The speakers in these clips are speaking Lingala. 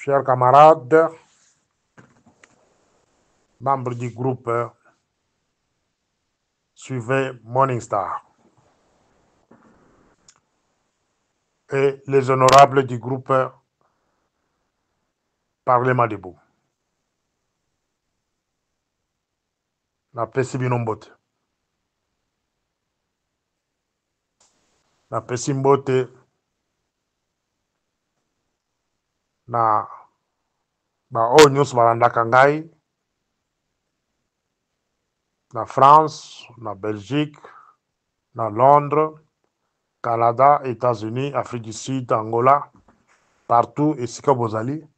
Chers camarades, membres du groupe, suivez Morning Star et les honorables du groupe Parlement debout. Napesi bino mbote. Napesi mbote na oyo nyonso balandaka ngai na France, na Belgique, na Londres, Canada, États-Unis, Afrique du Sud, Angola, partout esika bozali.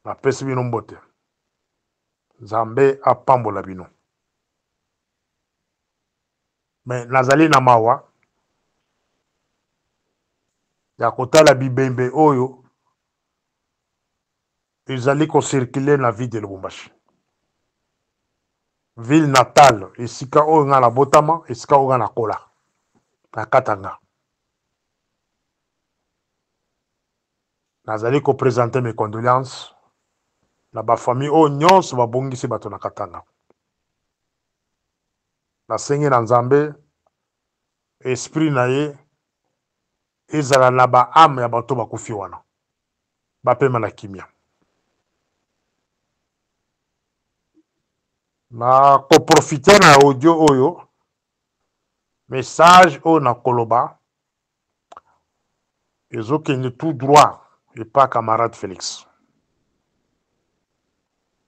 Napesi bino mbote. Nzambe apambola bino. Mais nazali na mawa ya kotala bibembe oyo ezali kocircule na ville de Lubumbashi. Ville natale, esika oyo nga na botama, esika oyo nga na kola, na Katanga. Nazali ko présenter mes condoléances na ba famille oyo nyonso babongisi bato na Katanga. Nasengi na Nzambe esprit na ye ezala na ba âme ya bato bakufi wana, bapema na kimia. Na koprofite na audio oyo message oyo na koloba ezokende tout droit et pas camarade Félix.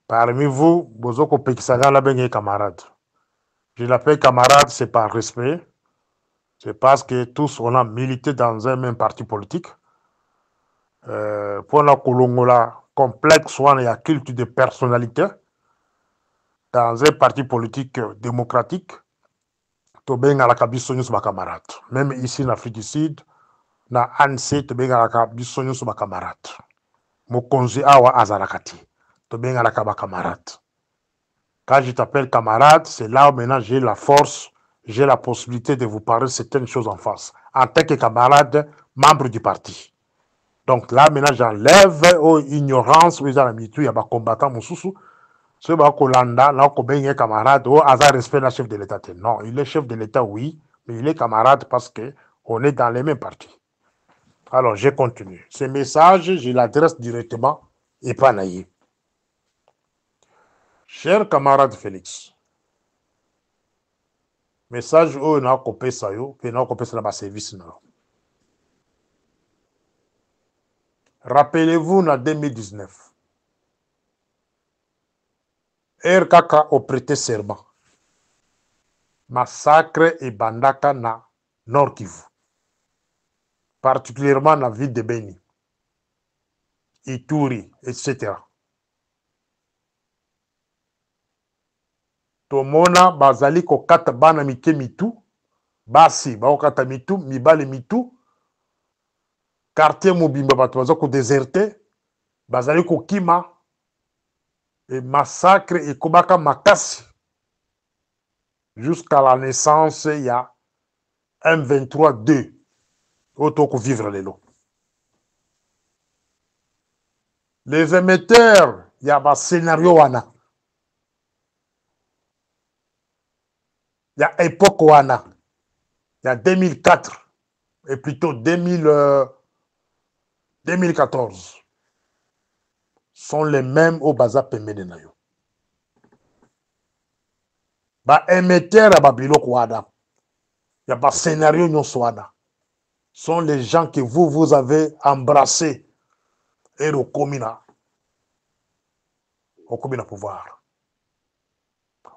Parmi vous, bozoko pekisanga la benye camarade. Je l'appelle camarade, c'est par respect. C'est parce que tous on a milité dans un même parti politique. Pour la kolongola complexe, il y a culte de personnalité dans un parti politique démocratique. Tobenga la kabiso nyusu ba camarade. Même ici en Afrique du Sud, na ANC tobenga la kabiso nyusu ba camarade. Mokonzi awa azarakati. Tobenga la kaba camarade. Quand je t'appelle camarade, c'est là où maintenant j'ai la force, j'ai la possibilité de vous parler certaines choses en face. En tant que camarade, membre du parti. Donc là, maintenant, j'enlève ignorance, où ils ont l'habitude, il y a des combattants, moussoussou. Ce qui est là, là, il y a camarade, ou hasard respect le chef de l'État. Non, il est chef de l'État, oui, mais il est camarade parce qu'on est dans les mêmes partis. Alors, je continue. Ce message, je l'adresse directement et pas naïf. Cher camarade Félix, message oyo na kopesa yo pe na kopesa na ba service na. Rappelez-vous na 2019. Kaka au prêté serment. Massacre et bandaka na Nord Kivu. Particulièrement na ville de Beni, Ituri, etc. Tomona bazali kokata bana mike mitu, basi bakokata mitu, mibale mitu, quartier mobimba bato baza ko déserté, bazali kokima, et massacre et kobaka makasi jusqu'à la naissance il y a M23-2 auto vivre les lots. Les émetteurs, il y a un scénario wana. Il y a époque wana. Il y a 2004 et plutôt 2014 sont les mêmes au Baza Pemede Nayo. Ba émetteur à Babilok wana. Il y a un scénario nyonswana. Sont les gens que vous avez embrassés et au comina pouvoir.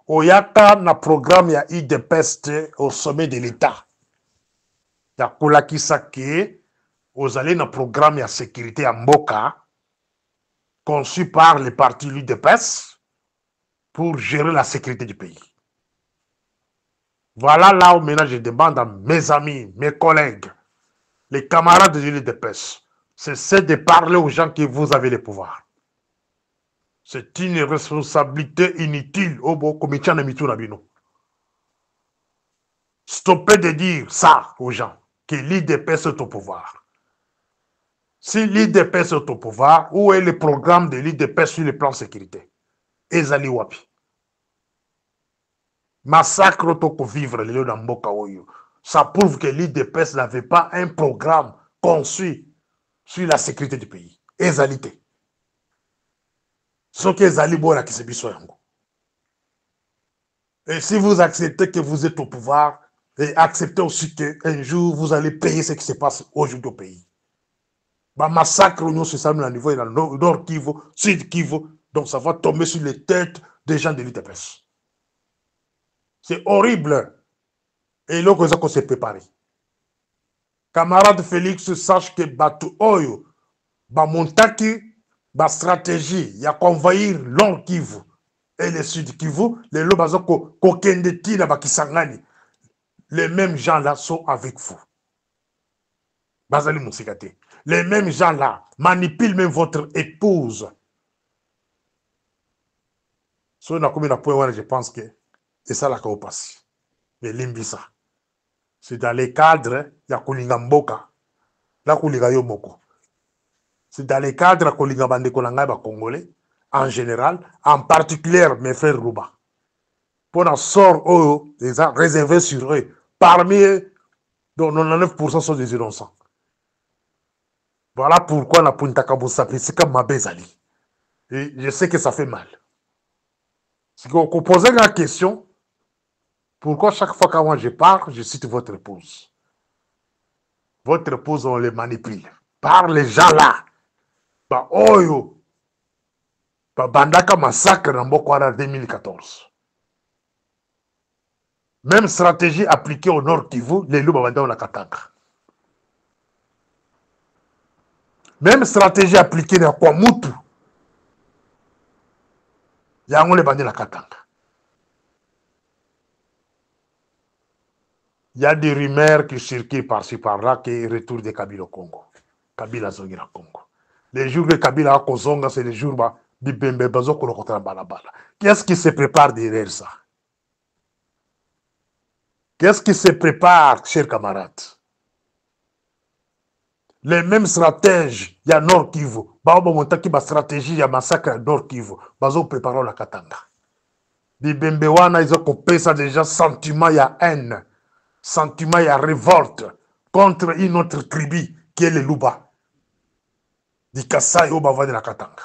Oyaka na programme ya IDPEST au sommet de l'État. Ya kolakisa ke ozali na programme ya sécurité ya mboka conçu par le parti l'IDPEST pour gérer la sécurité du pays. Voilà là où maintenant je demande à mes amis, mes collègues, les camarades de l'IDPEST, c'est de parler aux gens que vous avez le pouvoir. C'est une responsabilité inutile au comité de Mitunabino. Stoppez de dire ça aux gens, que l'IDPS est au pouvoir. Si l'IDPS est au pouvoir, où est le programme de l'IDPS sur le plan sécurité? Ezali wapi? Massacre toko vivre le dans Mboka Oyo. Ça prouve que l'IDPS n'avait pas un programme conçu sur la sécurité du pays. Ezalité. Ce qui est Ezali Bola qui se biso yango. Et si vous acceptez que vous êtes au pouvoir, et acceptez aussi qu'un jour vous allez payer ce qui se passe aujourd'hui au pays. Bah, massacre, nous, c'est ça, nous, à niveau dans le nord Kivu, sud Kivu, donc ça va tomber sur les têtes des gens de l'IDPS. C'est horrible. Et là, qu'on s'est préparé. Camarade Félix, sache que Batu Oyo, ba montaki, ba stratégie, il y a qu'envahir nord Kivu et le sud Kivu, les lobazos kokendeti na bakisangani. Les mêmes gens-là sont avec vous. Bazali Moussikate. Les mêmes gens-là manipulent même votre épouse. So na comme na point, je pense que c'est ça la qu'on passe. Mais limbisa. C'est dans les cadres, il y a Kulinga Mboka. Là, Kulinga Yomoko. C'est dans les cadres, Kulinga Bande Kolanga Congolais, en général, en particulier mes frères Rouba. Pour un sort, eux, les a réservés sur eux. Parmi eux, dont 99% sont des innocents. Voilà pourquoi la Puntakabo s'appelle, c'est comme ma Bezali. Et je sais que ça fait mal. C'est qu'on posait la question, pourquoi chaque fois que moi je parle, je cite votre épouse. Votre épouse, on les manipule. Par les gens là. Bah, oyo. Bah, bandaka massacre dans Bokwara 2014. Même stratégie appliquée au Nord Kivu, les loups bandaka na Katanga. Même stratégie appliquée dans Kwamutu. Yango les bandés na Katanga. Il y a des rumeurs qui circulent par-ci par-là qui retour de Kabila au Congo. Kabila zongi na Congo. Les jours que Kabila a Kozonga, c'est les jours où Bibembe Bazo Kolokota Balabala. Qu'est-ce qui se prépare derrière ça? Qu'est-ce qui se prépare, chers camarades? Les mêmes stratèges, il y a Nord Kivu. Baoba Montaki, ma stratégie, il y a massacre à Nord Kivu. Bazo préparant la Katanga. Bibembe Wana, ils ont coupé ça déjà, sentiment, il y a haine. Sentiment, il y a révolte contre une autre tribu qui est les Luba. Di Kasai au Bava de la Katanga.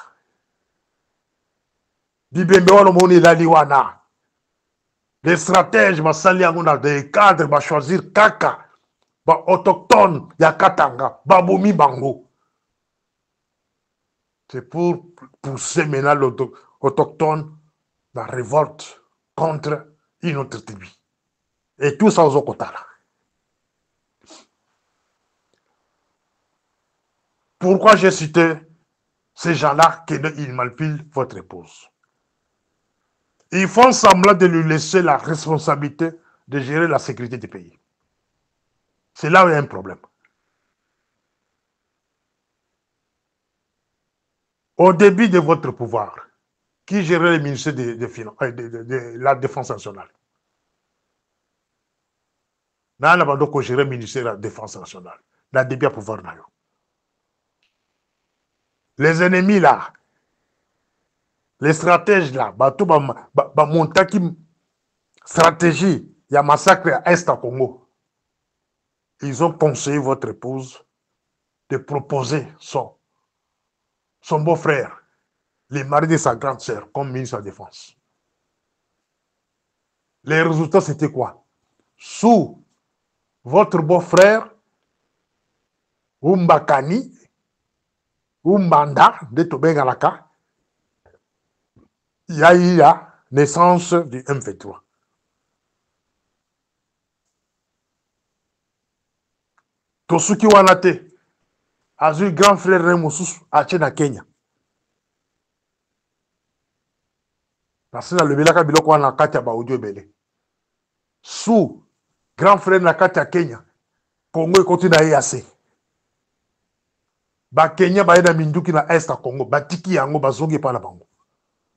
Bibembe Wana Moni Laliwana. Les stratèges, des cadres, va choisir Kaka, autochtone, ya Katanga, Babomi Bango. C'est pour pousser maintenant l'autochtone dans la révolte contre une autre tribu. Et tout ça aux Okotala. Pourquoi j'ai cité ces gens-là qu'ils manipulent votre épouse? Ils font semblant de lui laisser la responsabilité de gérer la sécurité du pays. C'est là où il y a un problème. Au début de votre pouvoir, qui gérait le ministère de la Défense nationale? N'a pas de gérer le ministère de la Défense nationale. La début à pouvoir. Les ennemis là, les stratèges là, montaki stratégie, il y a massacre à Est à Congo. Ils ont conseillé votre épouse de proposer son beau-frère, le mari de sa grande sœur, comme ministre de la Défense. Les résultats, c'était quoi? Sous votre beau-frère, Umbakani, Umbanda, de Tobengalaka, il y a eu la naissance du M23. Tosuki Wanate, a eu grand frère Remosus à Kenya. Parce que le Belaka Biloko na Katia ba audio belé. Sous grand frère na Katia Kenya, Congo continue à y assez. Ba Kenya ba yeda minduki na Est à Congo, ba tiki yango ba zongi pa na bango.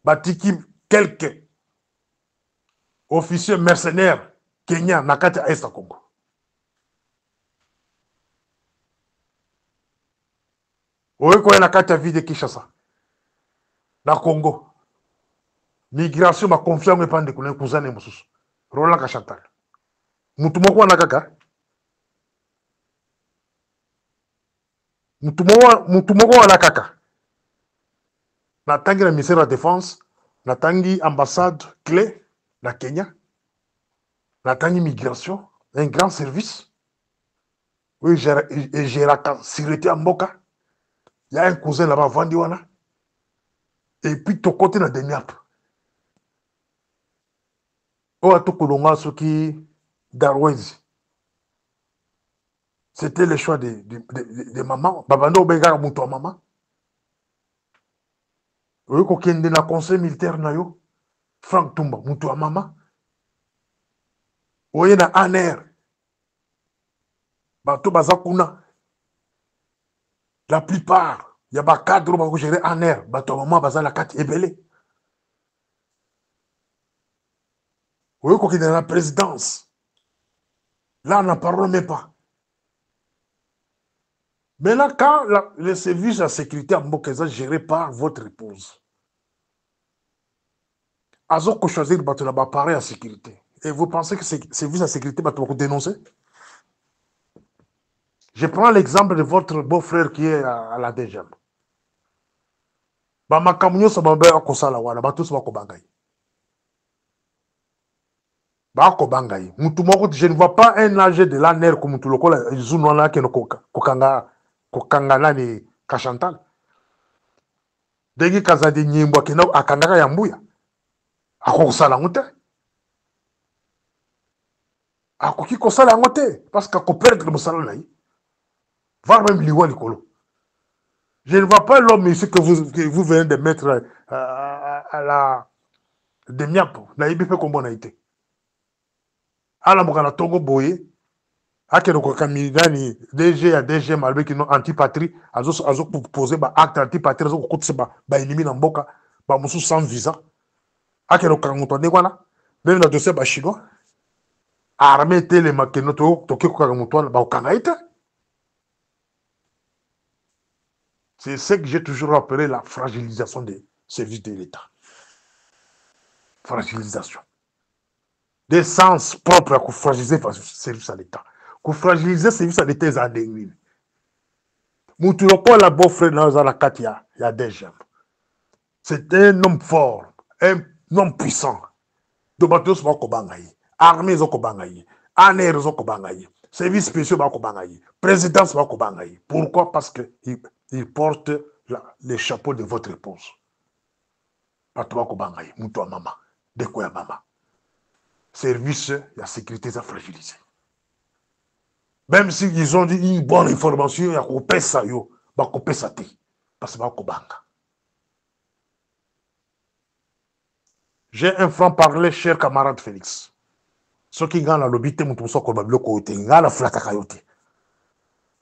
Ba tiki quelques officiers mercenaires Kenya na Katia Est à Congo. oyo koya na kati ya ville de Kinshasa na Congo migration bakonfia yango epa ndeko na kuzane mosusu Roland Kashantal mutu moko wana kaka mutu moko wana kaka natangi na ministère de la défense natangi ambassade clé na Kenya natangi migration un grand service oyo egéraka sécurité ya mboka ya un cousin là-bas avandi wana et puis tokote na demiap oyo atokolonga soki Darwezi c'était le choix de maman babanda obengaka mutu wa mama oyo kokende na conseil militaire na yo Frank Tumba mutu wa mama oye na ANR bato baza kuna la plupart ya bacadre bakogere ANR bato ya mama baza na kati ebele oyo kokende na présidence là n'en parlons même pas. Maintenant, quand le service de sécurité à Mbokeza géré par votre épouse, Azoko choisir l'appareil à sécurité, et vous pensez que ce service de sécurité va vous dénoncer? Je prends l'exemple de votre beau-frère qui est à la DGM. Bamakamunyo sababe akosala wana batus bakobangai. Bakobangai. Mutumoko je ne vois pas un âge de l'ANR comme tout le monde izunwana ke no kokanga nani Kashantal. Dengi kazadi nyimbo kena akangaka ya mbuya. Akosala ngote. Akoki kosala ngote parce qu'akoperdre mosala nayi. Voir même liwa likolo. Je ne vois pas l'homme ici que vous venez de mettre à la demiap. Na ibi pe kombo na ite. Ala mokana tongo boye. Akeno ko kamidani DG ya DG malbe ki no antipatrie azo poser ba acte antipatrie azo ko ba ennemi na mboka ba musu sans visa. Akeno kangoto ne wana. Même na dossier ba chinois. Armée tele makeno to ke ko kangoto ba kangaita. C'est ce que j'ai toujours appelé la fragilisation des services de l'État. Fragilisation. Des sens propres à fragiliser les services à l'État. Pour fragiliser les services à l'État, ils ont des ruines. Moutouoko, la beau-frère, dans la Katia, il y a des gens. C'est un homme fort, un homme puissant. De bateaux, c'est Kobangaï. Armée, c'est Kobangaï. Aner, c'est Kobangaï. Services spéciaux, c'est Kobangaï. Présidence, c'est Kobangaï. Pourquoi? Parce qu'il porte les chapeaux de votre épouse. Bateau, Kobangaï. Moutou, maman. De quoi, maman? Service, la sécurité est fragilisée. Même s'ils ont dit une bonne information, il y a coupé ça, il y a coupé ça, parce que j'ai un franc-parler, cher camarade Félix. Ceux qui gagnent la lobby, ils sont comme le côté, ils gagnent la flatte à cailloté.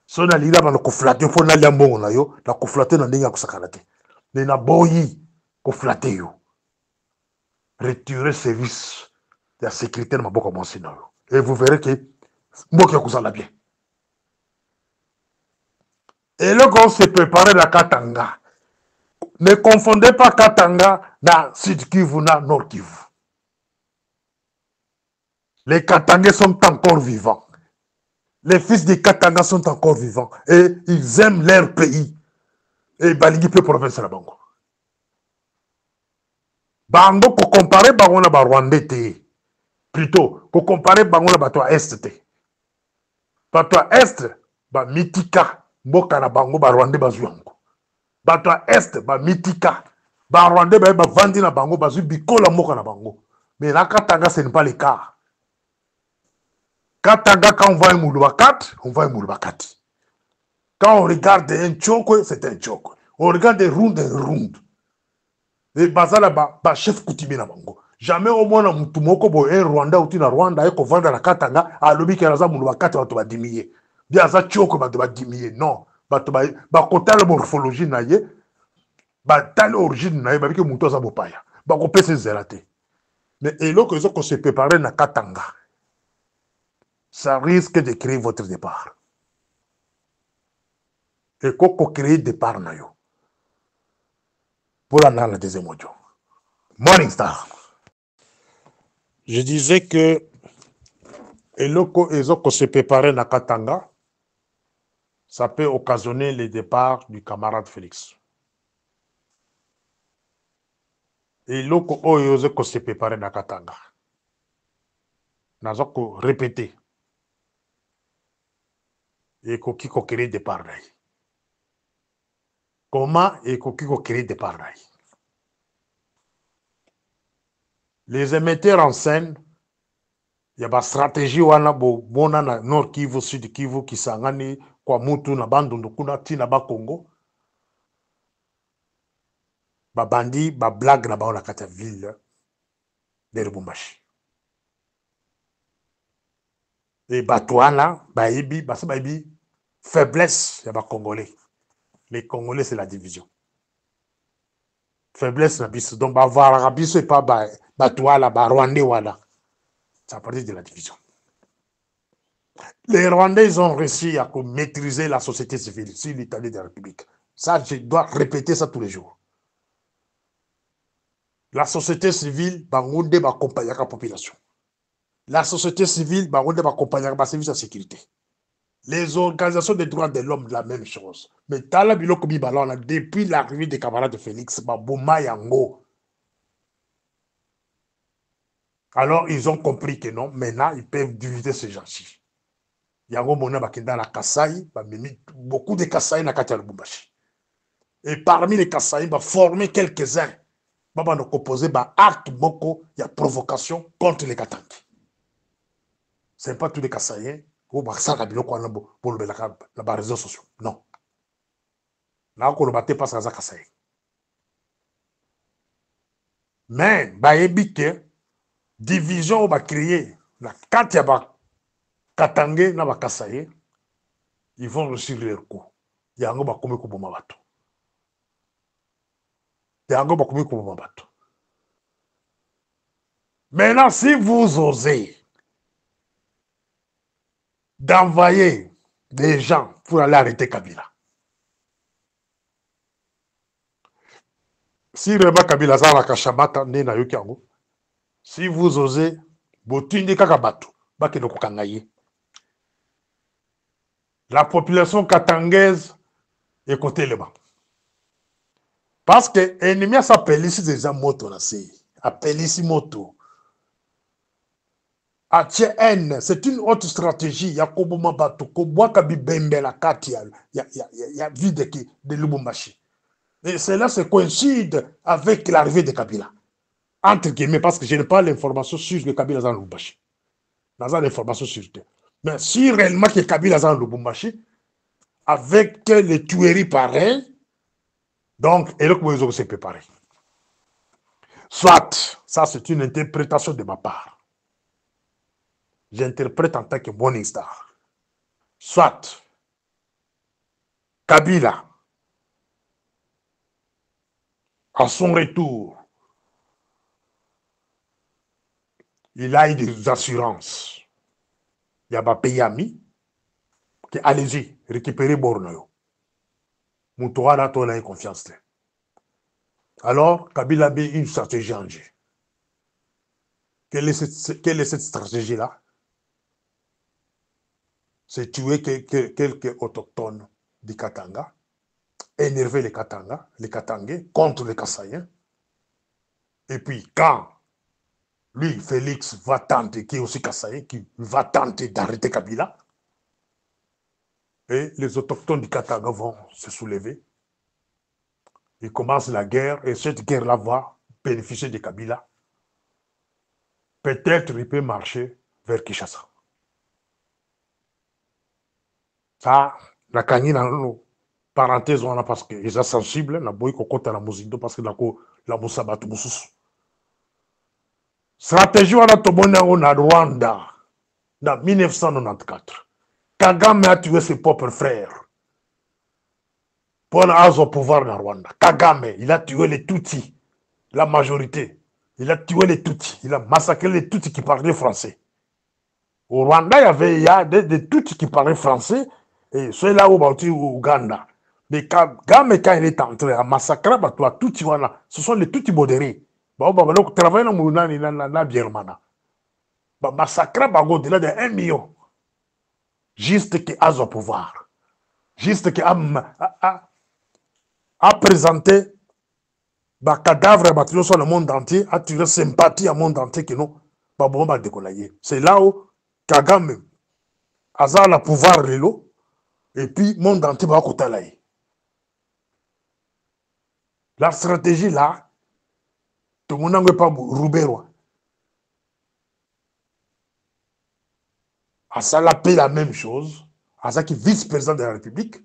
Ceux qui ont la flatte, il faut aller à mon nayo, la flatte dans les sakalate. Mais na boyi, ko flatte yo. Retirer service de la sécurité de ma boca mon sinayo. Et vous verrez que Mboki Akusala bien. Et là, quand on s'est préparé la Katanga, ne confondez pas Katanga dans Sud Kivu, dans Nord Kivu. Les Katangais sont encore vivants. Les fils des Katanga sont encore vivants. Et ils aiment leur pays. Et Balingi peut province la Bango. Bango, pour comparer Bango na Rwandais, plutôt, pour comparer Bango na Bato Est. Bato Est, ba Mitika. Mboka na bango ba Rwandais bazu yango. Bato a Est ba Mitika. Ba Rwandais ba vandi na bango bazu bikola mboka na bango. Mais là Katanga ce n'est pas le cas. Katanga quand on va à Mouloubakat, on va à Mouloubakat. Quand on regarde un Tchoko, c'est un Tchoko. On regarde un Round. Et bazala ba chef coutumier na bango. Jamais au moins na mutumoko bo un Rwanda ou na Rwanda eko vanda na Katanga a lobi ke raza Mouloubakat ba to ba dimier. Bien ça tchoko ba dimier non ba kota la morphologie na ye ba tali origine na ye ba bike muto za bopaya ba ko pese zelaté mais et là que ils ont se préparer na Katanga ça risque de créer votre départ et qu'on crée des parts. Pour la deuxième audio. Morning Star. Je disais que eloko ezoko se préparer na Katanga, ça peut occasionner le départ du camarade Félix. Eloko oyo ezoko se préparer na Katanga. Nazoko répéter. Et koki ko créer départ naï. Comment et koki ko créer départ naï. Les émetteurs en scène, il y a une stratégie wana bona na Nord Kivu, Sud Kivu, Kisangani, kwa mutu na bandundu kuna tina ba Congo. Ba bandi, ba blague na ba na kata ville de Lubumbashi. Et batouana, ba ibi, faiblesse, il y a ba Congolais. Les Congolais, c'est la division. Faiblesse na biso. Donc, ba vara biso et pas batouala, ba Rwandais wala. Ça partit de la division. Les Rwandais, ils ont réussi à maîtriser la société civile sur l'Italie de la République. Ça, je dois répéter ça tous les jours. La société civile, bangonde va accompagner la population. La société civile, bangonde va accompagner la service de sécurité. Les organisations des droits de l'homme, la même chose. Mais tala biloko bibalona, depuis l'arrivée des camarades de Félix, baboma yango. Alors, ils ont compris que non, maintenant, ils peuvent diviser ces gens-ci. Yango mona bakenda la Kasai, beaucoup de Kasai na kati ya Lubumbashi. Et parmi les Kasai, va former quelques-uns. Baba nous composer acte beaucoup, il y a provocation contre les Katangi. Ce n'est pas tous les Kassaïens ou ça pour les réseaux sociaux. Non. Là, on ne battait pas ça Kassaïens. Mais, bah, éviter division va créer la carte ya ba Katangé na ba Kassaïens, ils vont réussir leur coup. Il y a un ba komi ko boma bato. Maintenant, si vous osez d'envoyer des gens pour aller arrêter Kabila, si Reba Kabila zala kashamata ne na yoki yango, si vous osez botindi kaka bato bakeno kokangaye, la population katangaise écoutez le banc. Parce que l'ennemi a s'appelé ici déjà moto na se. Appelé ici moto. C'est une autre stratégie. Il y a Koboma Bato, Kobwaka Bibembe la kati, il y a vide de Lubumbashi. Et cela se coïncide avec l'arrivée de Kabila. Entre guillemets, parce que je n'ai pas l'information sur que Kabila est en Lubumbashi. Je n'ai pas l'information sur ça. Mais si réellement que Kabila est en Lubumbashi, avec les tueries pareilles, donc, et là, comment ils ont se préparé. Soit, ça c'est une interprétation de ma part. J'interprète en tant que Morning Star. Soit, Kabila, à son retour, il a eu des assurances. Il y a un pays ami, que allez-y, récupérez Borneo. Moutouara, toi, a confiance. Alors, Kabila a une stratégie en jeu. Quelle est cette stratégie-là? C'est tuer quelques autochtones du Katanga, énerver les Katangais contre les Kassaïens. Et puis, quand lui, Félix, va tenter, qui est aussi Kassaïen, qui va tenter d'arrêter Kabila, et les autochtones du Katanga vont se soulever. Ils commencent la guerre, et cette guerre-là va bénéficier de Kabila. Peut-être il peut marcher vers Kinshasa. Ça, la canine en parenthèse, on a parce qu'ils sont sensibles, na boy kokota la musique, parce que la musaba tout mususu. Stratégie on a tobona na Rwanda, en 1994. Kagame a tué ses propres frères pour avoir au pouvoir dans Rwanda. Kagame, il a tué les Tutsis, la majorité. Il a tué les Tutsis, il a massacré les Tutsis qui parlaient français. Au Rwanda, il y a des Tutsis qui parlaient français, et ceux-là au Ouganda. Mais quand il est entré à massacrer, tout ce sont les tout modérés. Donc, travailler dans le Birmana. Massacrer au-delà de 1 million. Juste qui a au pouvoir. Juste qui a présenté le cadavre sur le monde entier, a tiré sympathie au monde entier que non. C'est là où Kagame a le pouvoir et puis le monde entier va côté. La stratégie là, tout le monde n'a pas Roubero. À ça, la même chose. À ça qui vice-président de la République.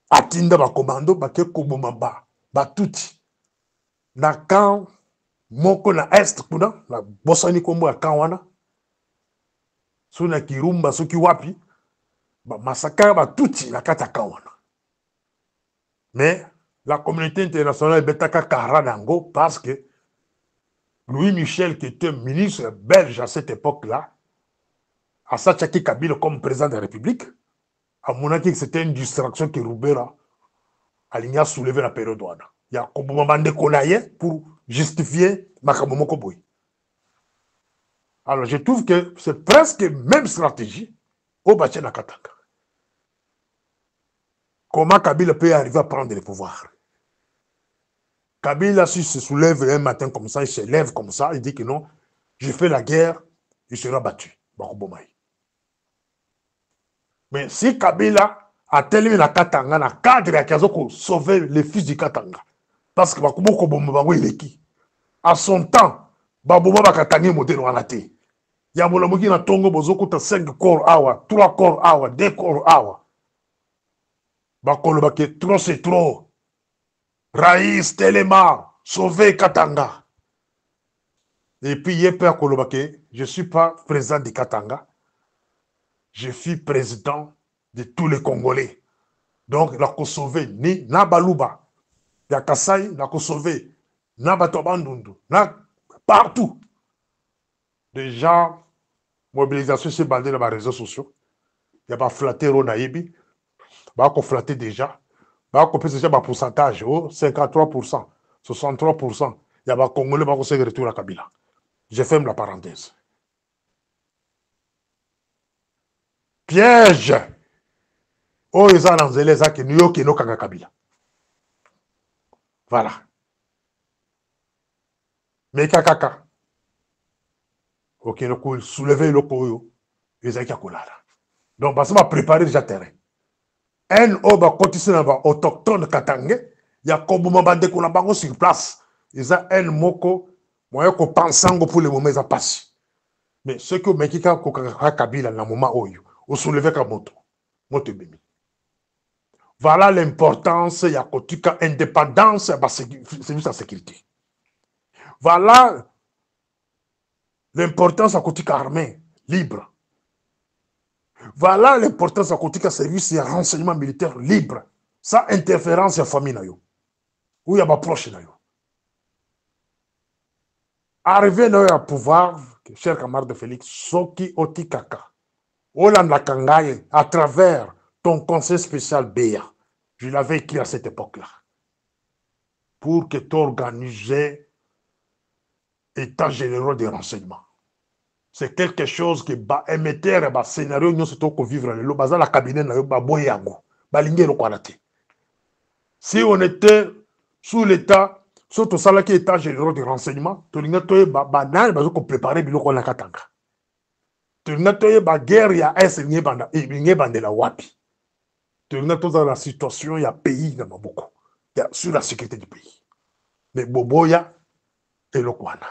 À Tinda, ba commando, ba ke koboma ba tuti. Na kan, moko na est, kuna, na bosani kombo ya kan wana. Sou na Kirumba, sou ki wapi, ba massacre ba tuti na kata kan wana. Mais, la communauté internationale betaka karanango parce que Louis Michel, qui était ministre belge à cette époque-là, a Tchaki Kabila comme président de la République, à mon avis, c'était une distraction que Roubera a soulevé la période. Il y a un moment pour justifier Makamomo Koboy. Alors, je trouve que c'est presque la même stratégie au Baché Nakatanga. Comment Kabila peut arriver à prendre le pouvoir? Kabila, s'il se soulève un matin comme ça, il se lève comme ça, il dit que non, je fais la guerre, il sera battu. Mais si Kabila a tellement la Katanga, na cadre qui a sauvé les fils du Katanga, parce que à son temps, Baboma Bakatanga modèle en la terre. Il y a un na tongo bozoko 5 corps awa, 3 corps awa, 2 corps awa. Bakolo bake trop c'est trop. Raïs, Telema, sauver Katanga. Et puis, Yepé Kolobake, je ne suis pas président de Katanga. Je suis président de tous les Congolais. Donc, il a sauvé ni Nabaluba, il a Kassai, il a sauvé Nabatobandundu, partout. Déjà, mobilisation s'est bandée dans les réseaux sociaux. Il y a pas flatté Ronaïbi, il y a flatté déjà. Il y a déjà un pourcentage, 53%, 63%. Il y a un Congolais qui se retour à Kabila. Je ferme la parenthèse. Piège. Oh, ils ont lancé les actes New York et no Kabila. Voilà. Mais Kakaka. Ok, donc soulever le koyo. Ils ont là. Donc, parce que préparé déjà terrain. Un oba cotisé dans autochtone Katangé. Il y a Kobuma Bande qu'on a bango sur place. Ils ont un moko. Moi, je pense pour le moment, ils ont passé. Mais ce que Mekika Kabila dans le moment où on soulevait comme moto. Voilà l'importance, il y a indépendance, service de sécurité. Voilà l'importance à côté armée, libre. Voilà l'importance à côté service de renseignement militaire libre, sans interférence de la famille. Où il y a ma proche. Arrivé à pouvoir, cher camarade de Félix, Soki Otikaka, Olanda Kangaye, à travers ton conseil spécial BEA, je l'avais écrit à cette époque-là, pour que tu organises état général des renseignements. C'est quelque chose qui va émettre un scénario nous sommes vivre le bazar la cabinet na yo ba boyango ba lingelo kwanate. Si on était sous l'état surtout ça là qui est état général des renseignements, to linga to ba nan ba ko préparer biloko na katanga. To linga to ba guerre ya est linga banda la wapi. To linga to dans la situation ya pays na maboko. Sur la sécurité du pays. Mais boboya et le kwana.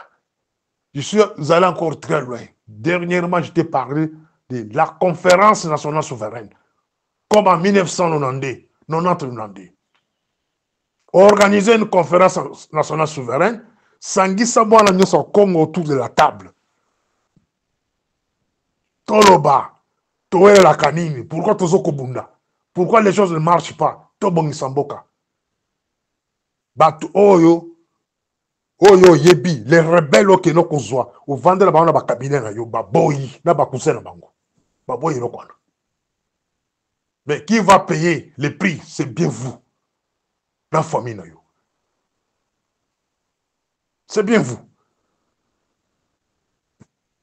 Je suis allé encore très loin. Dernièrement, je t'ai parlé de la conférence nationale souveraine. Comme en 1992, 90-92. Organiser une conférence nationale souveraine, Sangisa Mwana Nyoso Congo autour de la table. Toloba, Toé la Kanini, pourquoi Tozoko Bunda? Pourquoi les choses ne marchent pas? Tobongi Samboka. Batu Oyo. Oyo yebi les rebelles qui no kozwa au vendre la bana ba cabinet na yo ba boyi na ba cousin na bango ba boyi no kwana Mais qui va payer les prix? C'est bien vous. La famille. C'est bien vous.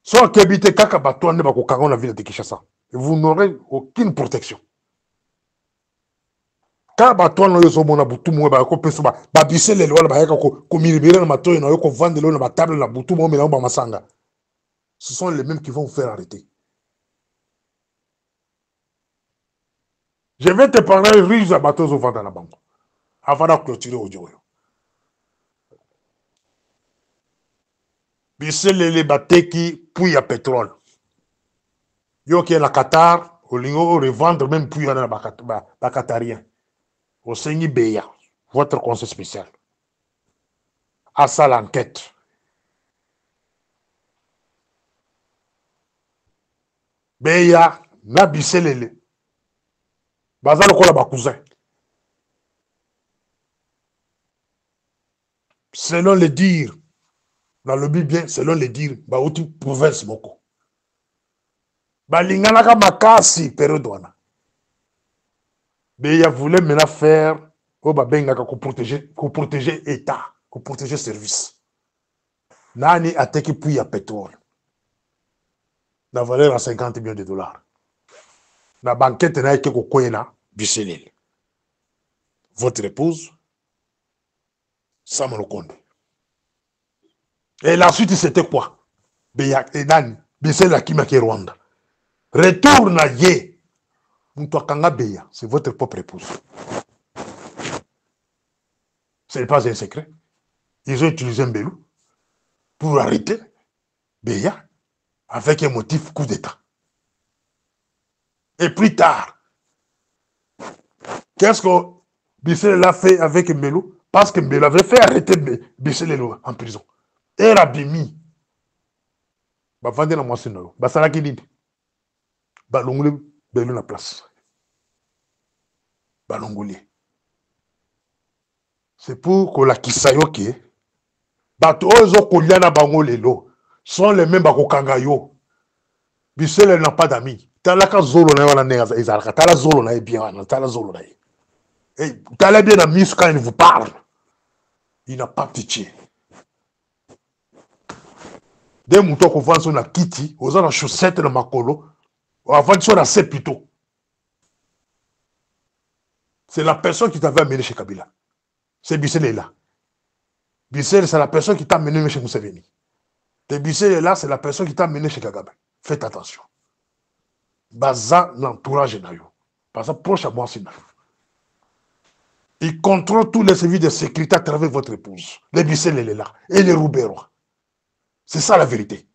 Soit qui habitez Kakabato, la ville de Kinshasa. Vous n'aurez aucune protection. Quand bato na yo mona butu mo ba ko peso ba bisele le wala ba yaka ko miribira na matoyo na yo ko vendre le na ba table na butu mo mena ba masanga. Ce sont les mêmes qui vont vous faire arrêter. Je vais te parler riche à bateau au vendre la banque. Avant de clôturer audio. Bisele le bateki puis à pétrole. Yo qui est la Qatar, au lingo revendre même puis na ba qatarien. Au Seigneur Beya, votre conseil spécial. À ça l'enquête. Beya, na biselele. Bazalo kola ba cousin. Selon les dires, dans le bien, selon les dires, ba outi province moko. Ba linganaka makasi période wana. Beya voulait maintenant faire au babengaka ko protéger État, ko protéger service. Nani ateki puis à pétrole. La valeur à 50 millions de dollars. La banquette n'a été kokoyena biselele. Votre épouse, Samuel Konde. Et la suite, c'était quoi? Beya et Nani, biselele Kimaki Rwanda. Retourne à Yé. Moutoakanga Beya, c'est votre propre épouse. Ce n'est pas un secret. Ils ont utilisé un Mbelou pour arrêter Beya avec un motif coup d'État. Et plus tard, qu'est-ce que Bissel a fait avec Mbelou? Parce que Mbelou avait fait arrêter Bissel en prison. Et Rabimi, va vendre la moitié de l'eau. Ça l'a dit. Balongole Mbelou la place. Balongole. C'est pour que la Kisayoke, bato ozo koliana bango lelo, sont les mêmes bako kangayo. Bissel n'a pas d'amis. Talaka zolo na wana neza izalaka. Tala zolo na bien, tala zolo na. Et tala bien ami quand il vous parle. Il n'a pas pitié. Dès moutons qu'on voit sur la kiti, aux gens en chaussettes de makolo, avant de sur assez plutôt. C'est la personne qui t'avait amené chez Kabila. C'est Bissel est là. Bissel, c'est la personne qui t'a amené chez Mousseveni. Et Bissel est là, c'est la personne qui t'a amené chez Kagame. Faites attention. Baza l'entourage nayo. Baza proche à moi, c'est nayo. Il contrôle tous les services de sécurité à travers votre épouse. Les Bissel, elle est là. Et les Roubérois. C'est ça la vérité.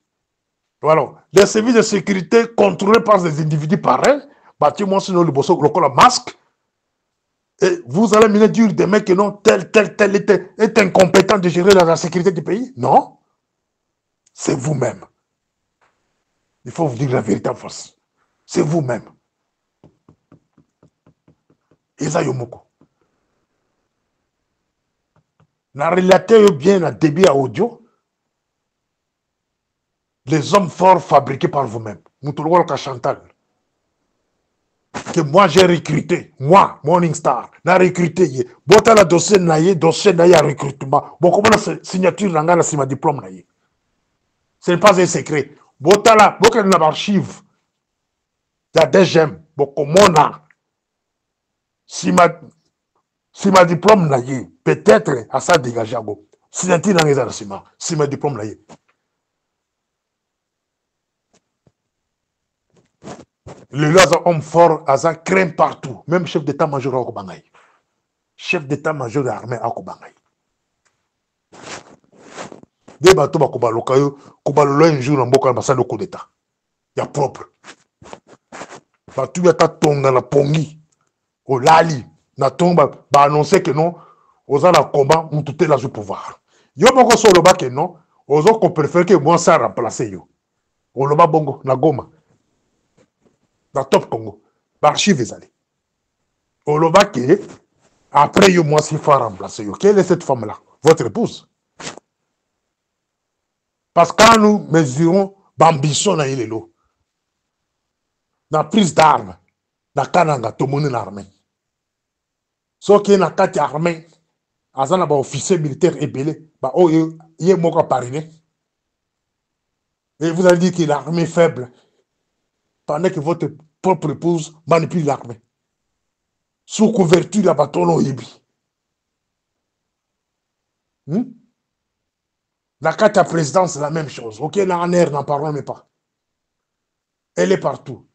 Voilà. Les services de sécurité contrôlés par des individus pareils, bâtiment sinon le bosso, le masque. Et vous allez me dire des mecs que non, tel est incompétent de gérer la sécurité du pays? Non. C'est vous-même. Il faut vous dire la vérité en face. C'est vous-même. Eza Yomoko. Na relaté bien la débit à audio. Les hommes forts fabriqués par vous-même. Moutoulouaka Chantal. Que moi j'ai recruté. Moi, Morning Star. N'a recruté. Bota la dossier naïe à recrutement. Bon, comment la signature n'a pas ma diplôme naïe. Ce n'est pas un secret. Bota la, bota la archive. Il y a des gemmes. Bon, comment on a. Si ma diplôme naïe, peut-être à ça dégager. Signature n'a pas si ma diplôme naïe. Le homme fort, Aza craint partout. Même chef d'état-major à Kobangaï. Chef d'état-major de l'armée à Kobangaï. Des bateaux à Kobalokayo, Kobalolo un jour en Boka, l'ambassade de coup d'état. Il y a propre. Bateau y a tonga la pongi. Au lali. Na tomba, ba annoncer que non, aux la combat, on tout est là au pouvoir. Yo boko so le bas que non, aux autres qu'on préfère que moi ça remplacer yo. Au loba bongo, na goma. Dans Top Congo. L'archive est allée. Au Lobake, après, moi, s'il faut remplacer. Quelle est cette femme-là? Votre épouse. Parce que quand nous mesurons l'ambition dans la prise d'armes, na kananga tomoni na armée soki na kati armée aza ba officier militaire ebele ba oyo ye moko parrainé et vous allez dire que l'armée est faible pendant que votre propre épouse manipule l'armée sous couverture ya batono oyebi la carte à présidence c'est la même chose ok na en air n'en parlons même pas elle est partout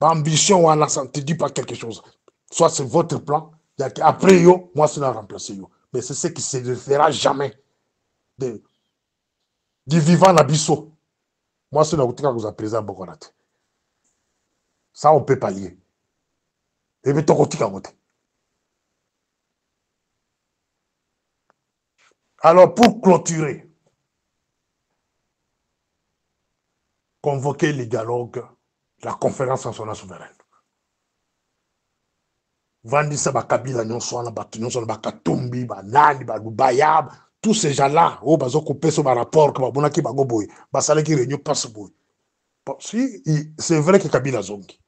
ambition wana ça ne te dit pas quelque chose soit c'est votre plan après yo moi c'est la remplacer yo mais c'est ce qui se fera jamais du vivant na biso moi c'est la route que vous appelez ça Bokonat ça on peut pallier et mais tokotika ngote. Alors pour clôturer convoquer les dialogues la conférence nationale souveraine vandisa bakabila nyonso wana bato nyonso na bakatumbi banani balubaya tous ces gens-là oyo bazokopesa so barapport ke babonaki bango boye basalaki réunion passe boye si c'est vrai que Kabila zongi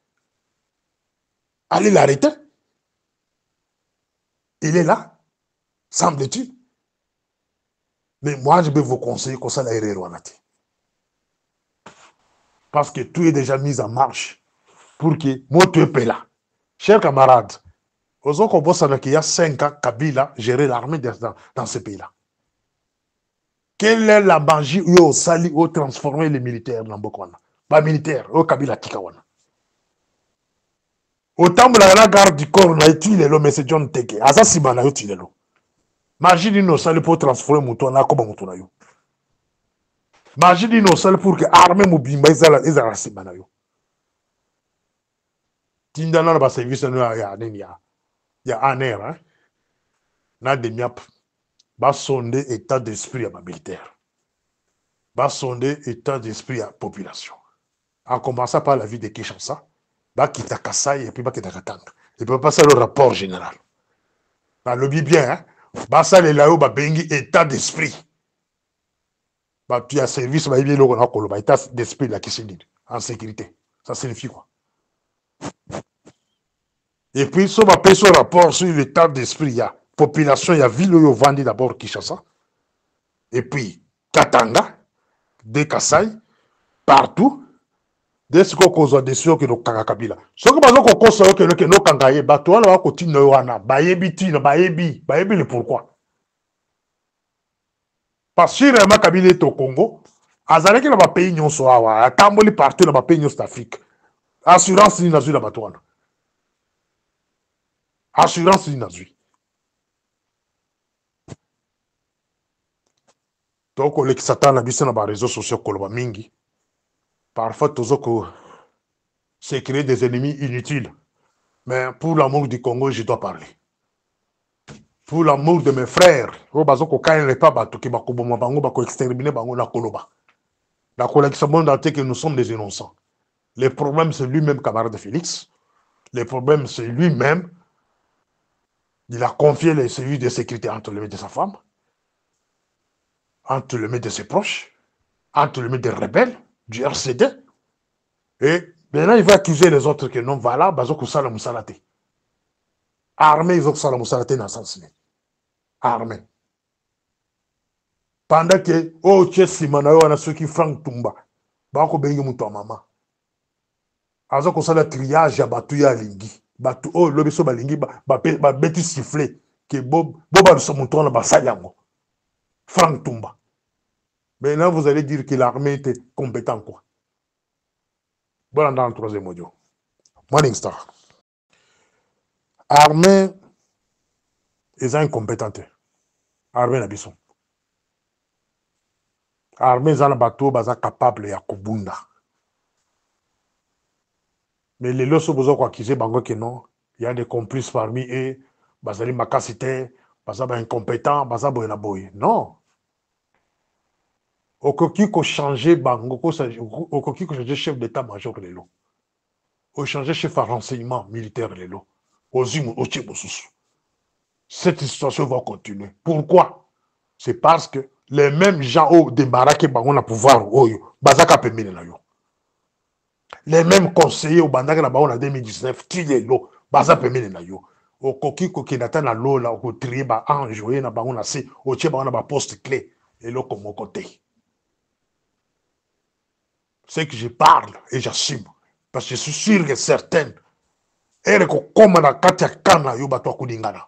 allez l'arrêter il est là semble-t-il mais moi je vais vous conseiller qu'on s'en aille wanati parce que tout est déjà mis en marche pour que moi tu es là chers camarades qu'il y a 5 ans Kabila gérait l'armée dans ce pays-là. Quelle est la magie où on sali ou transformer les militaires dans Bokwana? Pas militaire, au Kabila Tikawana. Autant que la garde du corps n'a été le mais c'est John Teke. Asasima n'a été le. Magie dit nos sali pour transformer Moutouana comme Moutounayo. Magie dit nos sali pour que l'armée Moubimba Izala Simanayo. Tindana na ba service il y a un air, hein? Na de miap. Va sonder état d'esprit à ma militaire. Va sonder état d'esprit à la population. En commençant par la vie de Kinshasa, va quitter Kassai et puis va quitter Katanga. Et puis passer le rapport général. Dans le bien, hein? Va ça les là-haut, va bengi état d'esprit. Va tu as service, va y aller le état d'esprit là qui se dit en sécurité. Ça signifie quoi? Et puis, ça va payer ce rapport sur l'état d'esprit. Il y a population, il y a ville où il y a d'abord Kinshasa. Et puis, Katanga, de Kassai, partout. Dès ce qu'on a décidé que nous Kabila. Ce que nous avons constaté que nous Kangaye, bateau, on va continuer à bayebi, le pourquoi. Parce que vraiment Kabila est au Congo, Azalek na ba pays nyonso awa, atamboli partout na ba pays nyonso d'Afrique. Assurance ni nazui na bateau. Assurance ni nazui. Donc, les qui s'attendent à bisser dans les réseaux sociaux, mingi. Parfois, c'est créer des ennemis inutiles. Mais pour l'amour du Congo, je dois parler. Pour l'amour de mes frères, quand il n'est pas battu, qui va exterminer la Koloba. La collection monde entier que nous sommes des innocents. Le problème, c'est lui-même, camarade Félix. Le problème, c'est lui-même. Il a confié les services de sécurité entre les mains de sa femme, entre les mains de ses proches, entre les mains des rebelles, du RCD. Et maintenant, il va accuser les autres que non, voilà, Bazoko Sala Moussalate. Armée, ils ont Sala Moussalate dans le sens. Armée. Pendant que, oh, tu es Simanayo, on a ceux qui Frank Tumba. Bako Bengi Moutou Mama. Azoko Sala triage à Batouya Lingi. Batou, oh, l'obiso Balingi, bêti sifflé. Que Boba de Samouton, la Bassayango. Frank Tumba. Maintenant, vous allez dire que l'armée était compétente, quoi. Voilà dans le troisième audio. Morning Star. Armée, ils sont incompétents. Armée na biso. Armée, ils ont bateau, ils sont capables de Kubunda. Mais les lois sont besoin d'accuser Bango que non. Il y a des complices parmi eux. Bazali Makasite, Bazaba incompétent, Bazaba Boy. Non. Au coquille qu'on changeait Bango, au coquille qu'on changeait chef d'état-major les lots. Au changer chef à renseignement militaire les lots. Aux Zimu, au Tchiboussous. Cette situation va continuer. Pourquoi? C'est parce que les mêmes gens au débarqué Bango na pouvoir, Bazaka Pemine na yo. les mêmes conseillers au bandaka na bango en 2019 ti lelo baza pembeni na yo okoki kokenda ta na lola okotrie baange oye na bango na se otie bango na baposte clé eloko moko te. C'est que je parle et j'assume parce que je suis sûr que certains ere kokoma na kati ya kana yo bato ya kolingana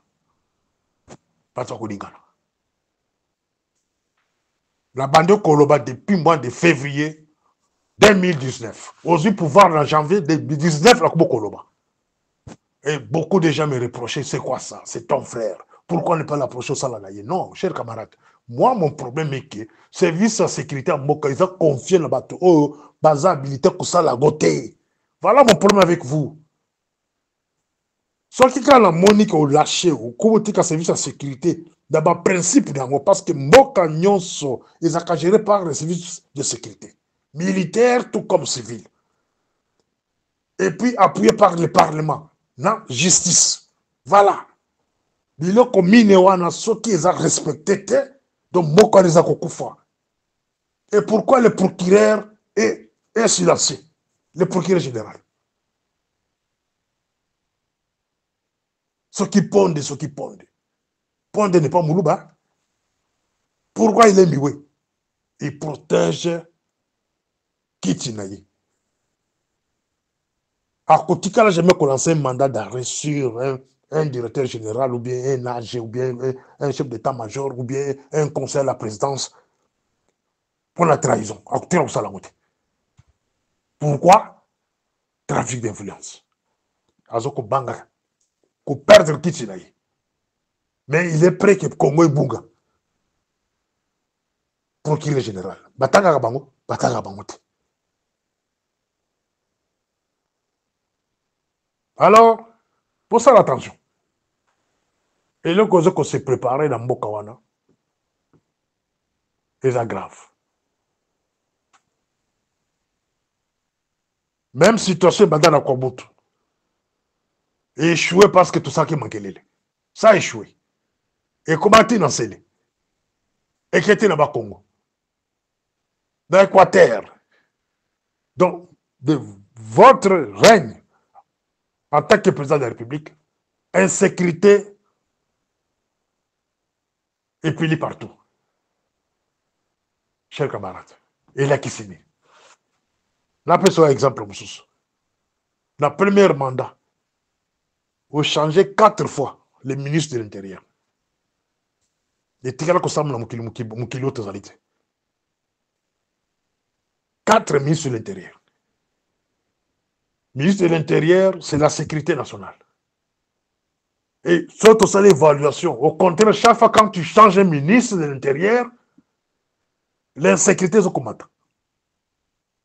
bato ya kolingana na bande koloba depuis mois de février 2019 ozwi pouvoir en janvier 2019 na kobo koloba. Et beaucoup de gens me reprochaient, c'est quoi ça? C'est ton frère. Pourquoi ne pas l'approcher au salarié? Non, cher camarade. Moi, mon problème est que service de sécurité en Moka, ils ont confié le bateau. Oh, baza habilité pour ça la goté. Voilà mon problème avec vous. Soit qui quand la monique au lâché, ou comment tu as service de sécurité, d'abord principe d'ango, parce que Moka nyonso, ils sont gérés par les services de sécurité. Militaires tout comme civils. Et puis appuyés par le Parlement. Non, justice. Voilà. Biloko mine wana soki eza respecté te donc moko eza kokufa. Et pourquoi le procureur est silencieux? Le procureur général. Soki ponde. Ponde n'est pas Moulouba. Pourquoi il est mioué? Il protège Kitinaye. À Kotika, là, jamais qu'on lance un mandat d'arrêt sur un directeur général, ou bien un AG, ou bien un chef d'état-major, ou bien un conseil à la présidence pour la trahison. Pourquoi? Trafic d'influence. Azoko Banga. Pour perdre Kitinaye. Mais il est prêt que Congo et Bunga. Procureur général. Batanga Bango. Alors, pour ça, l'attention. Et le cause qu'on s'est préparé dans Mbokawana, c'est grave. Même situation Badana Kobutu. Échoué parce que tout ça qui manquait. Ça a échoué. Et comment tu n'en sais? Et qui était dans Congo? Dans l'Équateur. Donc, de votre règne, en tant que président de la République, insécurité épilie partout. Chers camarades, et là qui s'est né. Là, peut être exemple, le premier mandat, vous changez 4 fois le ministre de l'Intérieur. Et tigala ko samna mukilo tozalité. 4 ministres de l'Intérieur. Ministre de l'Intérieur, c'est la sécurité nationale. Et surtout ça l'évaluation. Au contraire, chaque fois quand tu changes un ministre de l'Intérieur, l'insécurité se combat.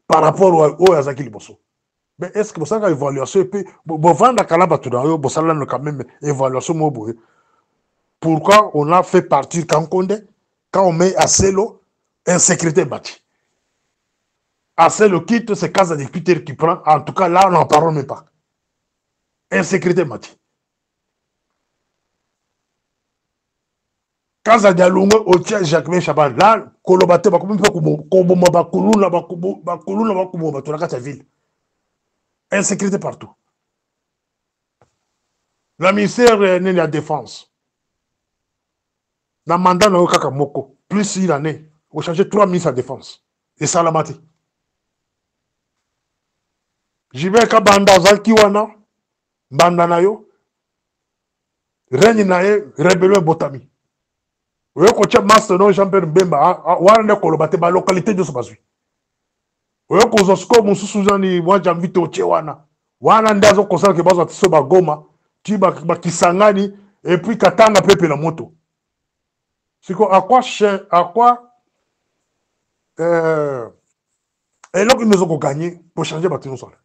Par rapport au Yazaki Liboso. Mais est-ce que vous savez l'évaluation et puis vous vendez à Kalaba tout dans vous savez quand même évaluation mobile. Pourquoi on a fait partir Kankonde quand on met Asselo, insécurité bâtie. Asselo quitte, c'est Casa de Peter qui prend. En tout cas, là, on n'en parle même pas. Insécurité bâtie. Casa de Alunga, Otia, Jacques Chaban, là, Kolobate, Bakuboma, Bakuluna, Bakubo, tout la ville. Insécurité partout. La ministère de la Défense. Dans le mandat de Kakamoko, plus il en est, on change 3 ministres de la Défense. Et ça l'a maté. Jibe ka banda Zalkiwana, banda nayo, règne nae, rébellion botami. Vous voyez qu'on master non Jean-Pierre Mbemba, wana kolobate ba localité de ce basui. Vous voyez qu'on zosko mususuzani, moi j'invite au Tchewana. Wana ndazo konsala ke bazo tiso ba Goma, ti ba Kisangani, et puis Katanga pepe la moto. C'est quoi, à quoi, et là, ils nous ont gagné pour changer bâtiment sol.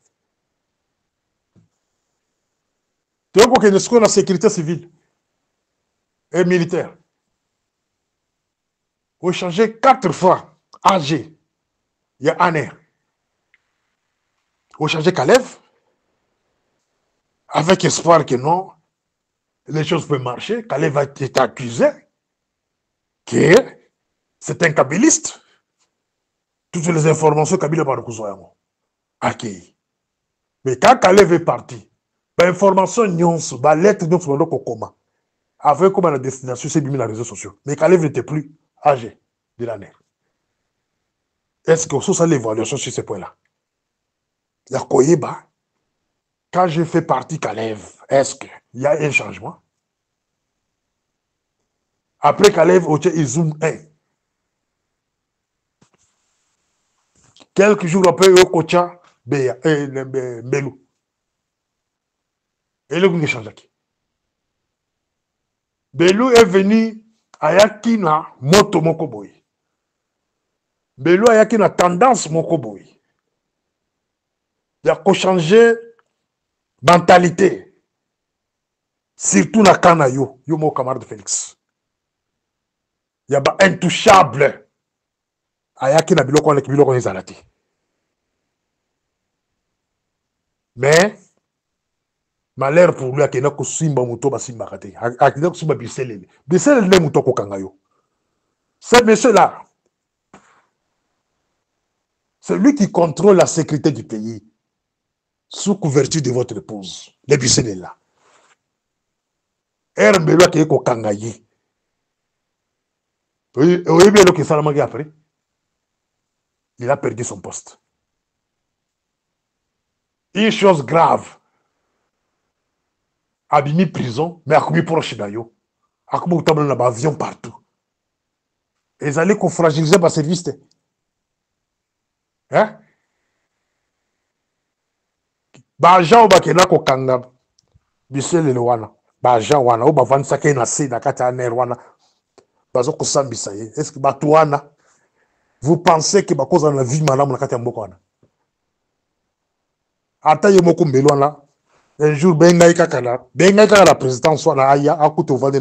Tu vois qu'il y a la sécurité civile et militaire. Vous changez 4 fois AG. Il y a un air. Vous changez Kalev avec espoir que non, les choses peuvent marcher. Kalev va être accusé que c'est un kabyliste. Toutes les informations Kabila Baroukouzoyamo. Accueilli. Mais quand Kalev est parti, l'information nyonso, la lettre de son comment, avec comme la destination, c'est bien les réseaux sociaux. Mais Kalev n'était plus âgé de l'année. Est-ce que ça l'évaluation sur ce point-là? Il y a Koyeba. Quand j'ai fait partie Kalev, est-ce qu'il y a un changement? Après Kalev, il zoom 1. Quelques jours après, il y a Belou. Et le gouvernement change. Belou est venu à Yakina moto mokoboy. Belou a Yakina tendance mokoboy. Il y a changer mentalité. Surtout na kana yo mon camarade Félix. Il y a pas intouchable. A Yakina biloko na biloko ezalati. Mais malheur pour lui akena ko simba moto ba simba kate. Akena ko simba biselele. Biselele ne moto ko kangayo. Ce monsieur-là, c'est lui qui contrôle la sécurité du pays sous couverture de votre épouse. Les biselele là. Herbelo akena ko kangayi. Oui, bien le que Salamagé après. Il a perdu son poste. Une chose grave. Abimi prison, mais Akumi proche d'ailleurs. Akumi outabla na avion partout. Et ils allaient fragiliser le service. Hein? Bajan ou bakena ko kanga bisele le wana. Bajan wana ou bavani sake na se na kata ner wana. Bazo ko sambisa ye. Est-ce que batuana vous pensez que bakoz na vie malamu na kata mboko wana? Ata ye moko mbelo wana. Un jour benga kaka la présidence soit na aya akuto vade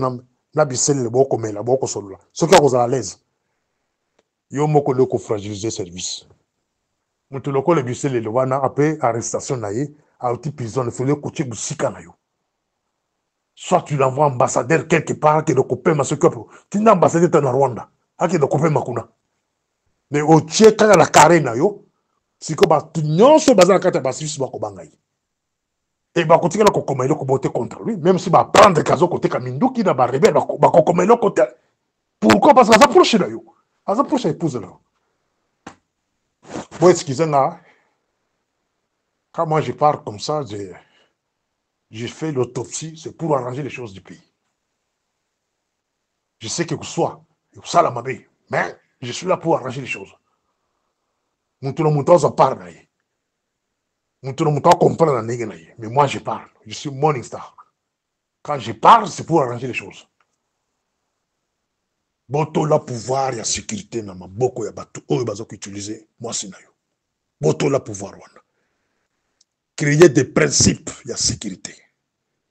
na bisele le boko mela boko solola. Ce qui a à l'aise. Yo moko le ko fragiliser service. Mutu loko le bisele le wana après arrestation na ye. À outil prison, il faut le coacher busika na yo. Soit tu l'envoies ambassadeur quelque part, que le copain m'a s'occupe. Tu n'as ambassadeur dans Rwanda, à que le copain m'a kuna. Mais au tchè quand la carré na yo, si que bah tu n'as pas besoin de passer sur le bangaï. Et bah continuer la cocomaïlo ko botter contre lui, même si bah prendre caso côté Kamindu qui n'a pas rebelle, bah cocomaïlo côté. Pourquoi? Parce que ça approche na yo, ça approche épouse là. Bon excusez-moi. Quand moi je pars comme ça, j'ai fait l'autopsie, c'est pour arranger les choses du pays. Je sais que vous soyez, ça la mabé, mais je suis là pour arranger les choses. Moutono mouton ça parle, moutono mouton comprend la nègre, mais moi je parle, je suis Morning Star. Quand je parle, c'est pour arranger les choses. Boto la pouvoir, il y a sécurité, il y a beaucoup de bateaux, il y a utiliser, moi c'est nayo. Boto la pouvoir, créer des principes, il y a sécurité.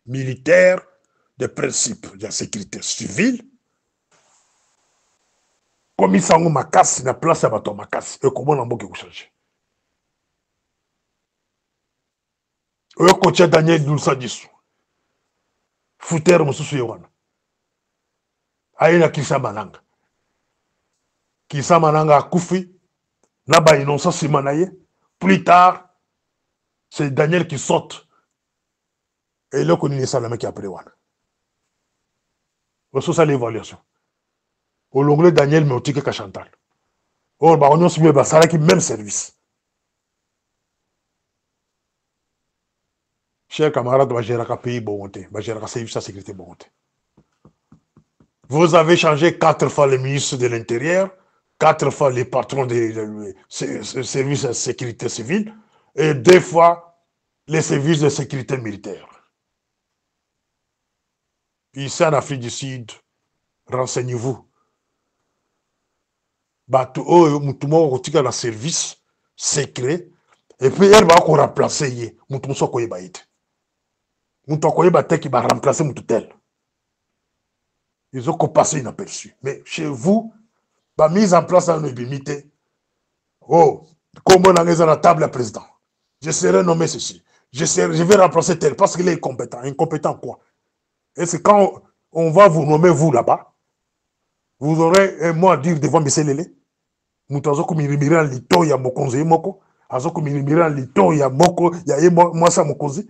Militaire, des principes, il y a sécurité civile. Comme ça, on m'a cassé la place à bateau ma casse. Et comment on a beaucoup changé. Et quand Daniel Doulsa dissous. Fouter Moussou Yowana. Aïna Kissa Mananga. Kissa Mananga a Koufi. Naba Inonsa Simanaye. Plus tard, c'est Daniel qui saute. Et là, on est Salama qui a pris Wana. C'est ça l'évaluation. Au l'onglet Daniel mais au ticket qu'à Chantal. Or, on a suivi le même service. Chers camarades, pays bonté, service de sécurité bonté. Vous avez changé 4 fois le ministre de l'Intérieur, 4 fois les patrons des services de sécurité civile et 2 fois les services de sécurité militaire. Ici en Afrique du Sud, renseignez-vous. Tout le monde a un service secret et puis elle va remplacer. Tout le monde qui va remplacer tout tel. Ils ont passé inaperçu. Mais chez vous, la mise en place dans nos limités. Oh, comment on a mis à la table le président? Je serai nommé ceci. Je vais remplacer tel parce qu'il est incompétent. Incompétent quoi? Est-ce que quand on va vous nommer vous là-bas, vous aurez un mot à dire devant M. Lélé? Nous avons comme il y a mon conseiller moko. azokominimira lito ya moko ya ye mwasa mokonzi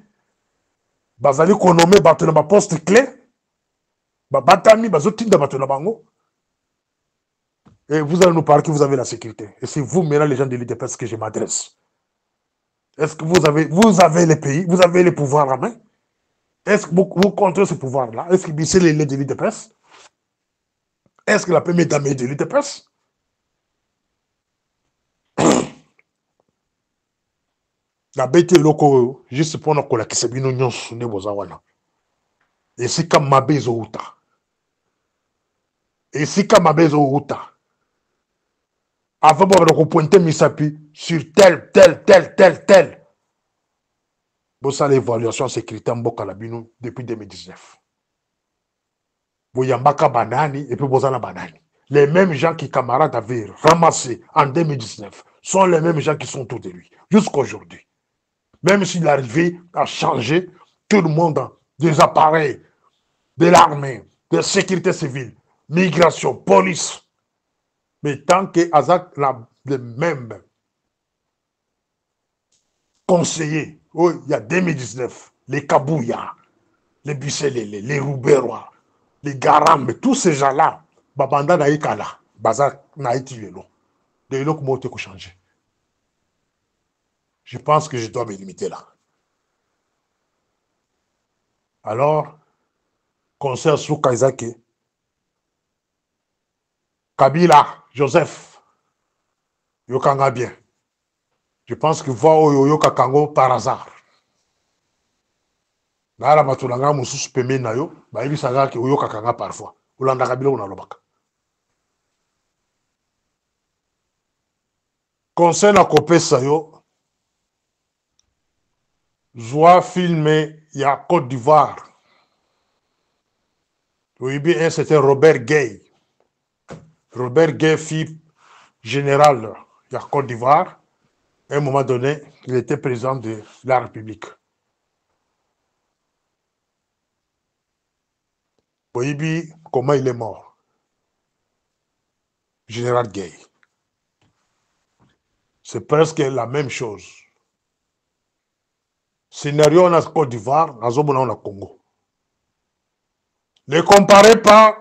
bazali konome bato na baposte clé babatami bazotinda bato na bango. Et vous allez nous parler que vous avez la sécurité. Et c'est vous maintenant les gens de l'IDPS que je m'adresse. Est-ce que vous avez les pays, vous avez les pouvoirs en main? Est-ce que vous contrôlez ce pouvoir-là? Est-ce que c'est les de l'IDPS? Est-ce que la première dame est de l'IDPS? La bête loko juste pour nous coller qui se bino nyonso ne bozawana. Et si comme ma bezo uta. Et si comme ma bezo uta. Avant de pointer misapi sur tel. Bon ça l'évaluation sécuritaire mboka la bino depuis 2019. Boyambaka banani et puis bozana banani. Les mêmes gens qui camarades avaient ramassé en 2019 sont les mêmes gens qui sont autour de lui jusqu'à aujourd'hui. Même s'il arrivait à changer tout le monde, des appareils, de l'armée, de la sécurité civile, migration, police. Mais tant que Azak a les mêmes conseillers, oh, il y a 2019, les Kabouya, les Bissélé, les Rouberois, les Garam, tous ces gens-là, Babanda Naïkala, Bazak Naïti Lelo, de Lelo comment tu as changé. Je pense que je dois me limiter là. Alors, concert sous Kaizake, Kabila, Joseph, Yokanga bien. Je pense que voir Oyoyo Kakango par hasard. Nara matulanga mususu pembe na yo, ba ibi saga ke Oyo Kakanga parfois. Ulanda Kabila unalobaka. Concert na kopesa yo, Joie filmé, il y a Côte d'Ivoire. Oui, bien, c'était Robert Gay. Robert Gay, fille général, il y a Côte d'Ivoire. À un moment donné, il était président de la République. Oui, comment il est mort? Général Gay. C'est presque la même chose. Scénario en Côte d'Ivoire, en Congo. Ne comparez pas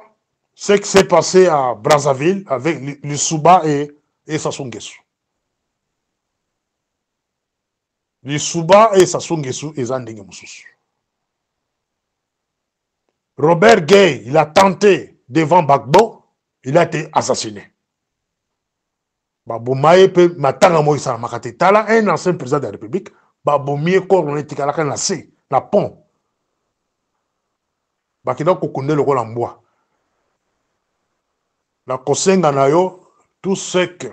ce qui s'est passé à Brazzaville avec Lissouba et Sassou Nguesso. Lissouba et Sassou Nguesso et Zandenge Moussous. Robert Gay, il a tenté devant Gbagbo, il a été assassiné. Babomaye pe matanga Moïse Makate Tala, un ancien président de la République, Babomiye Koroné Tikalaka na C, na pont. Bakina Kokunde le rôle en bois. La Kosenga Nayo, tout ce que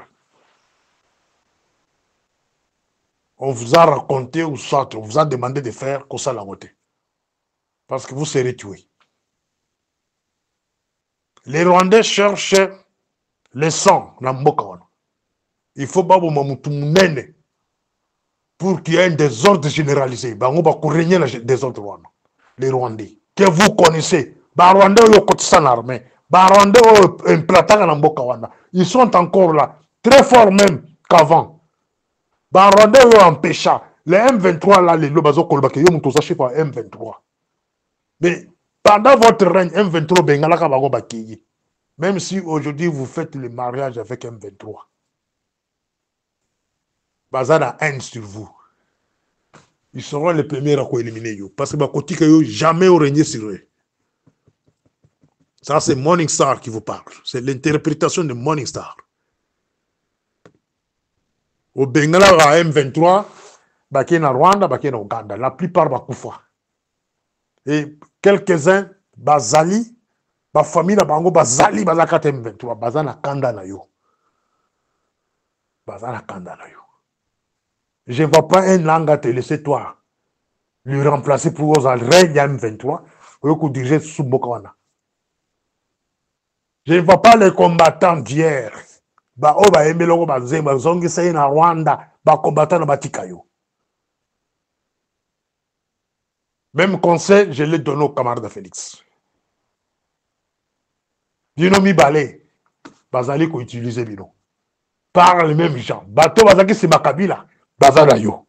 on vous a raconté ou soit on vous a demandé de faire, qu'on ça la voté. Parce que vous serez tués. Les Rwandais cherchent le sang dans Mbokawana. Il faut pas que pour qu'il y ait un désordre généralisé. On va régner le désordre. Les Rwandais. Que vous connaissez. Les Rwandais ont cotisé en armée. Les Rwandais ont implanté dans Mbokawana. Ils sont encore là. Très forts même qu'avant. Les Rwandais ont empêché. Les M23 là, les Lobazo Kolbake, ils ont tous par M23. Mais pendant votre règne, M23 Bengalaka Bago Bakeye. Même si aujourd'hui vous faites le mariage avec M23. Bazana haine sur vous. Ils seront les premiers à éliminer vous. Parce que Bakotika yo jamais au régné sur eux. Ça c'est Morning Star qui vous parle. C'est l'interprétation de Morning Star. Au Bengala à M23, Baké na Rwanda, Baké na Ouganda. La plupart Bakoufa. Et quelques-uns, Bazali, ba famille na bango Bazali, Bazakate M23, Bazana Kanda na yo. Bazana Kanda na yo. Je ne vois pas un langue à te laisser toi lui remplacer pour aux règne M23 pour diriger sous Bokawana. Je ne vois pas les combattants d'hier. Ba o ba emelongo ba zemba zongi sai na Rwanda ba combattants na batikayo. Même conseil, je l'ai donné au camarade de Félix. Bino mi balé, bazali ko utiliser bino. Par les mêmes gens. Bato bazaki c'est Makabila. baza na yo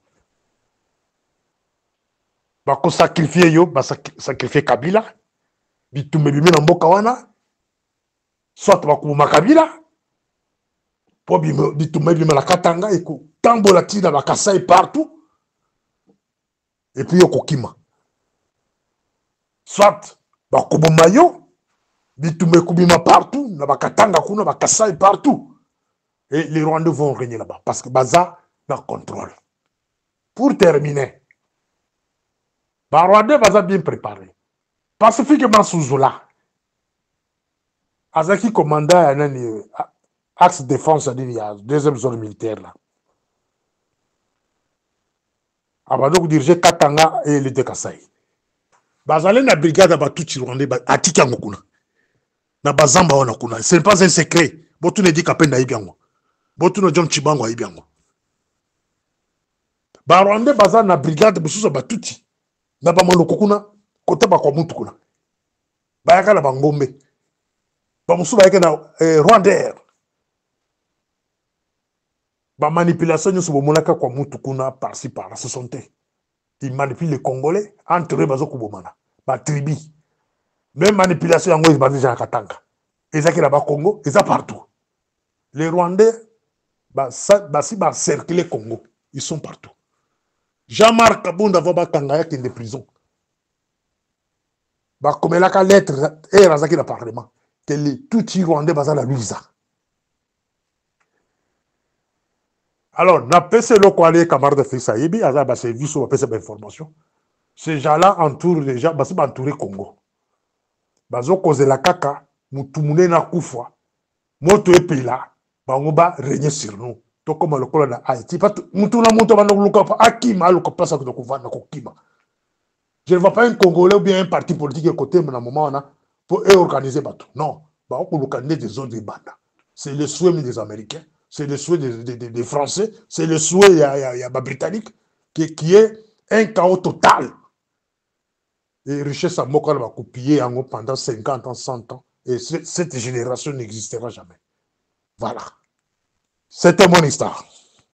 bakosakrifie yo basakrifie Kabila bitumba bimi na mboka wana soit bakubuma Kabila po bitumba bimi na Katanga ekotambola tina bakasai partout et puis okokima soit bakubuma yo bitumba ekubima partout na bakatanga kuna bakasai partout et les Rwandais vont régner là-bas parce que baza na contrôle. Pour terminer, les Rwandais baza bien préparés. Pacifiquement Souzoula, Azaki commandant un axe de défense, c'est-à-dire il y a deuxième zone militaire là. Abadok dirige Katanga et le Dekasai. Bazale na brigade Abatuchi Rwandais Atika Ngokuna. Na Bazamba wana kuna. Ce n'est pas un secret. Botu ne dit qu'à peine naïbiango. Botu no John Chibango aïbiango. Ba Rwandais baza na brigade Bususa Batuchi. Na ba mono kokuna côté ba kwa mutu kuna. Ba yaka na bangombe. Ba musu ba yaka na Rwandais. Ba manipulation nyoso bomonaka kwa mutu kuna par-ci par-là ce sont eux. Ils manipulent les Congolais entre eux bazo kubomana. Ba tribu. Même manipulation yango ils déjà Katanga. Ezaki na ba Congo, eza partout. Les Rwandais si ba cercler Congo, ils sont partout. Jean-Marc Kabunda va bakanga yaki de prison. Ba komelaka lettre et razaki na parlement que les tout Rwandais baza la Luisa. Alors, na pese lo ko aller camarade Félix Ayebi aza ba service sur pese ba information. Ces gens-là entourent les gens, basi ba entourer Congo. Bazo kozela kaka mutumune na kufa. Moto epela bango ba régner sur nous. To comme le colonel na Haïti. Mutuna moto ba luka pa akima luka place ko kuvana ko kima. Je ne vois pas un Congolais ou bien un parti politique à côté dans moment là pour organiser bateau. Non, bah on peut organiser des autres bandes. C'est le souhait des Américains, c'est le souhait des Français, c'est le souhait des Britanniques qui est un chaos total. Et richesse à Mokal va copier pendant 50 ans, 100 ans. Et cette génération n'existera jamais. Voilà. C'était mon histoire.